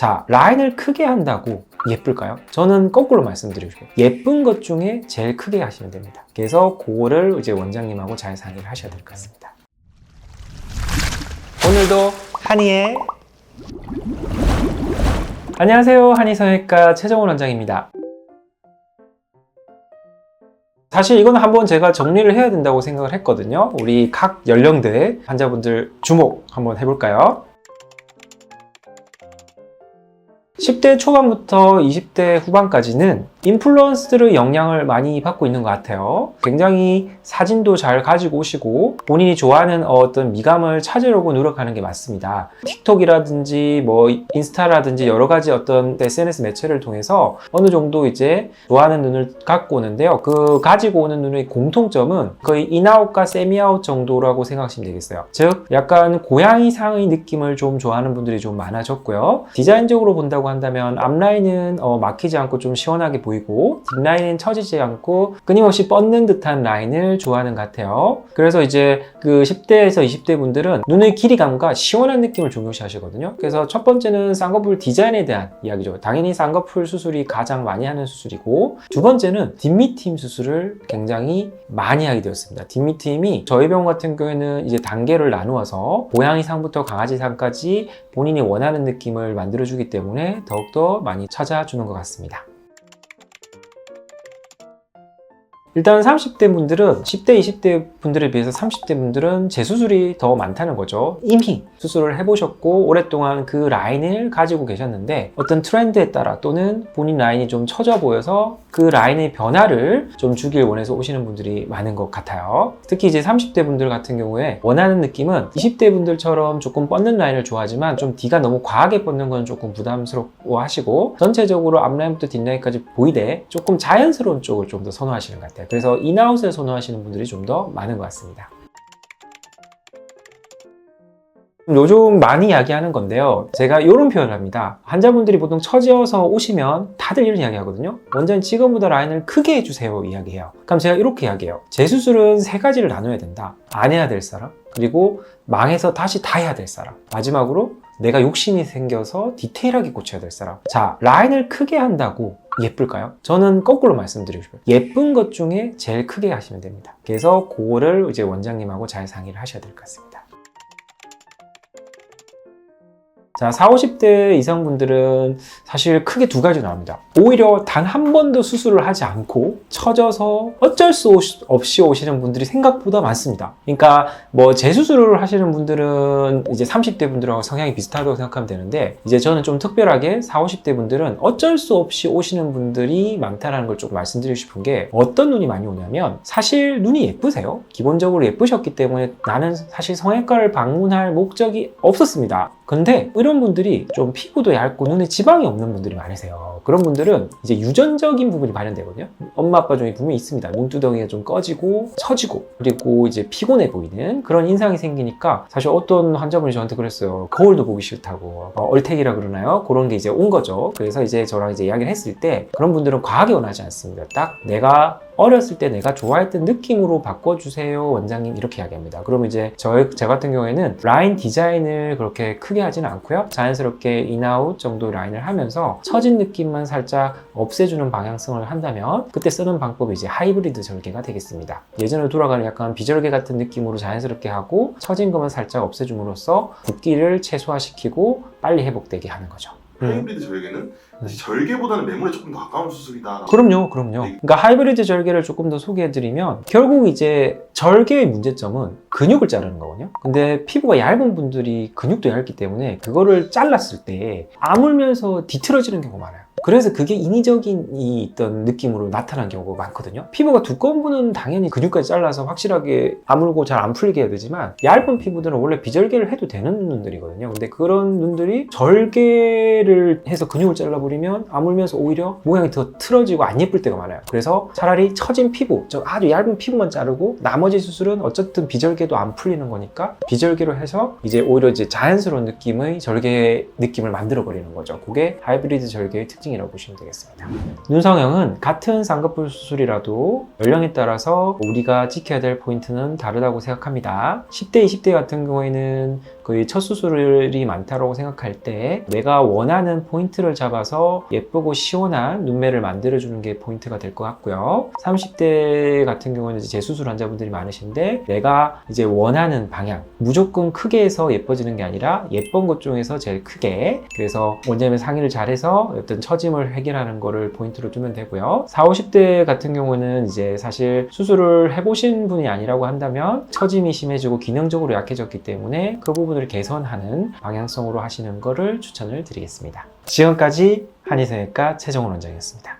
자, 라인을 크게 한다고 예쁠까요? 저는 거꾸로 말씀드리고 싶어요. 예쁜 것 중에 제일 크게 하시면 됩니다. 그래서 그거를 이제 원장님하고 잘 상의를 하셔야 될 것 같습니다. 오늘도 한의의 안녕하세요. 한의성형외과 최정훈 원장입니다. 사실 이거는 한번 제가 정리를 해야 된다고 생각을 했거든요. 우리 각 연령대 환자분들 주목 한번 해볼까요? 10대 초반부터 20대 후반까지는 인플루언서들의 영향을 많이 받고 있는 것 같아요. 굉장히 사진도 잘 가지고 오시고 본인이 좋아하는 어떤 미감을 찾으려고 노력하는 게 맞습니다. 틱톡이라든지 뭐 인스타라든지 여러 가지 어떤 SNS 매체를 통해서 어느 정도 이제 좋아하는 눈을 갖고 오는데요. 그 가지고 오는 눈의 공통점은 거의 인아웃과 세미아웃 정도라고 생각하시면 되겠어요. 즉 약간 고양이상의 느낌을 좀 좋아하는 분들이 좀 많아졌고요. 디자인적으로 본다고 한다면 앞라인은 막히지 않고 좀 시원하게 보이고 뒷라인은 처지지 않고 끊임없이 뻗는 듯한 라인을 좋아하는 것 같아요. 그래서 이제 그 10대에서 20대 분들은 눈의 길이감과 시원한 느낌을 중요시 하시거든요. 그래서 첫 번째는 쌍꺼풀 디자인에 대한 이야기죠. 당연히 쌍꺼풀 수술이 가장 많이 하는 수술이고, 두 번째는 뒷미트임 수술을 굉장히 많이 하게 되었습니다. 뒷미트임이 저희 병원 같은 경우에는 이제 단계를 나누어서 고양이상부터 강아지상까지 본인이 원하는 느낌을 만들어주기 때문에 더욱더 많이 찾아주는 것 같습니다. 일단 30대 분들은 10대, 20대 분들에 비해서 30대 분들은 재수술이 더 많다는 거죠. 이미 수술을 해보셨고 오랫동안 그 라인을 가지고 계셨는데 어떤 트렌드에 따라 또는 본인 라인이 좀 처져 보여서 그 라인의 변화를 좀 주길 원해서 오시는 분들이 많은 것 같아요. 특히 이제 30대 분들 같은 경우에 원하는 느낌은 20대 분들처럼 조금 뻗는 라인을 좋아하지만 좀 D가 너무 과하게 뻗는 건 조금 부담스러워 하시고 전체적으로 앞라인부터 뒷라인까지 보이되 조금 자연스러운 쪽을 좀 더 선호하시는 것 같아요. 그래서 인아웃을 선호하시는 분들이 좀 더 많은 것 같습니다. 요즘 많이 이야기하는 건데요. 제가 이런 표현을 합니다. 환자분들이 보통 처지어서 오시면 다들 이런 이야기 하거든요. 원장님 지금보다 라인을 크게 해주세요 이야기해요. 그럼 제가 이렇게 이야기해요. 재수술은 세 가지를 나눠야 된다. 안 해야 될 사람, 그리고 망해서 다시 다 해야 될 사람, 마지막으로 내가 욕심이 생겨서 디테일하게 고쳐야 될 사람. 자, 라인을 크게 한다고 예쁠까요? 저는 거꾸로 말씀드리고 싶어요. 예쁜 것 중에 제일 크게 하시면 됩니다. 그래서 그거를 이제 원장님하고 잘 상의를 하셔야 될 것 같습니다. 자, 40, 50대 이상 분들은 사실 크게 두 가지 나옵니다. 오히려 단 한 번도 수술을 하지 않고 처져서 어쩔 수 없이 오시는 분들이 생각보다 많습니다. 그러니까 뭐 재수술을 하시는 분들은 이제 30대 분들하고 성향이 비슷하다고 생각하면 되는데, 이제 저는 좀 특별하게 40, 50대 분들은 어쩔 수 없이 오시는 분들이 많다는 걸 조금 말씀드리고 싶은 게, 어떤 눈이 많이 오냐면 사실 눈이 예쁘세요. 기본적으로 예쁘셨기 때문에 나는 사실 성형외과를 방문할 목적이 없었습니다. 근데 이런 분들이 좀 피부도 얇고 눈에 지방이 없는 분들이 많으세요. 그런 분들은 이제 유전적인 부분이 발현되거든요. 엄마 아빠 중에 분명히 있습니다. 눈두덩이가 좀 꺼지고 처지고 그리고 이제 피곤해 보이는 그런 인상이 생기니까, 사실 어떤 환자분이 저한테 그랬어요. 거울도 보기 싫다고, 얼태기라 그러나요? 그런 게 이제 온 거죠. 그래서 이제 저랑 이제 이야기를 했을 때 그런 분들은 과하게 원하지 않습니다. 딱 내가 어렸을 때 내가 좋아했던 느낌으로 바꿔주세요 원장님, 이렇게 이야기합니다. 그러면 이제 저 같은 경우에는 라인 디자인을 그렇게 크게 하지는 않고요, 자연스럽게 인아웃 정도 라인을 하면서 처진 느낌만 살짝 없애주는 방향성을 한다면 그때 쓰는 방법이 이제 하이브리드 절개가 되겠습니다. 예전으로 돌아가는 약간 비절개 같은 느낌으로 자연스럽게 하고 처진 것만 살짝 없애줌으로써 붓기를 최소화시키고 빨리 회복되게 하는 거죠. 하이브리드 절개는 사실 절개보다는 매몰에 조금 더 가까운 수술이다. 그럼요. 그러니까 하이브리드 절개를 조금 더 소개해드리면, 결국 이제 절개의 문제점은 근육을 자르는 거거든요. 근데 피부가 얇은 분들이 근육도 얇기 때문에 그거를 잘랐을 때 아물면서 뒤틀어지는 경우가 많아요. 그래서 그게 인위적인 있던 느낌으로 나타난 경우가 많거든요. 피부가 두꺼운 분은 당연히 근육까지 잘라서 확실하게 아물고 잘 안 풀리게 해야 되지만, 얇은 피부들은 원래 비절개를 해도 되는 눈들이거든요. 근데 그런 눈들이 절개를 해서 근육을 잘라버리면 아물면서 오히려 모양이 더 틀어지고 안 예쁠 때가 많아요. 그래서 차라리 처진 피부, 아주 얇은 피부만 자르고 나머지 수술은 어쨌든 비절개도 안 풀리는 거니까 비절개로 해서 이제 오히려 이제 자연스러운 느낌의 절개 느낌을 만들어 버리는 거죠. 그게 하이브리드 절개의 특징이라고 보시면 되겠습니다. 눈 성형은 같은 쌍꺼풀 수술이라도 연령에 따라서 우리가 지켜야 될 포인트는 다르다고 생각합니다. 10대, 20대 같은 경우에는 그 거의 첫 수술이 많다고 생각할 때 내가 원하는 포인트를 잡아서 예쁘고 시원한 눈매를 만들어주는 게 포인트가 될 것 같고요. 30대 같은 경우는 이제 재수술 환자분들이 많으신데 내가 이제 원하는 방향, 무조건 크게 해서 예뻐지는 게 아니라 예쁜 것 중에서 제일 크게, 그래서 원장님 상의를 잘해서 어떤 처짐을 해결하는 거를 포인트로 두면 되고요. 40, 50대 같은 경우는 이제 사실 수술을 해보신 분이 아니라고 한다면 처짐이 심해지고 기능적으로 약해졌기 때문에 그 부분을 개선하는 방향성으로 하시는 거를 추천을 드리겠습니다. 지금까지 한의성형외과 최정훈 원장이었습니다.